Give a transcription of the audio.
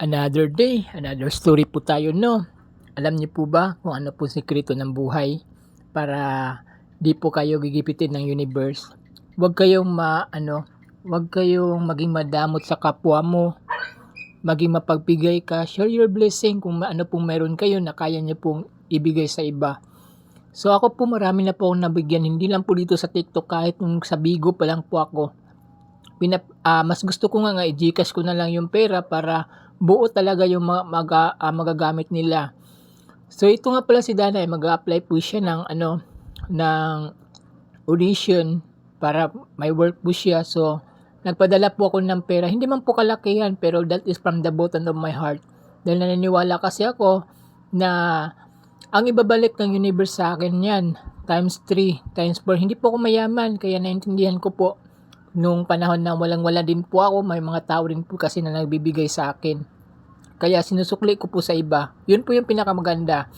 Another day, another story po tayo, no? Alam niyo po ba kung ano po sikreto ng buhay para di po kayo gigipitin ng universe? Huwag kayong huwag kayong maging madamot sa kapwa mo, maging mapagbigay ka, share your blessing kung ano pong meron kayo na kaya niyo pong ibigay sa iba. So ako po marami na po akong nabigyan, hindi lang po dito sa TikTok, kahit nung sa Bigo pa lang po ako. Mas gusto ko nga i-GCash ko na lang yung pera para buo talaga yung magagamit nila. So ito nga pala si Dana, mag-a-apply po siya ng audition para may work po siya. So nagpadala po ako ng pera, hindi man po kalakihan, pero that is from the bottom of my heart. Dahil naniniwala kasi ako na ang ibabalik ng universe sa akin yan, times 3, times 4. Hindi po ako mayaman, kaya naintindihan ko po. Nung panahon na walang-wala din po ako, may mga tao rin po kasi na nagbibigay sa akin. Kaya sinusukli ko po sa iba. Yun po yung pinakamaganda.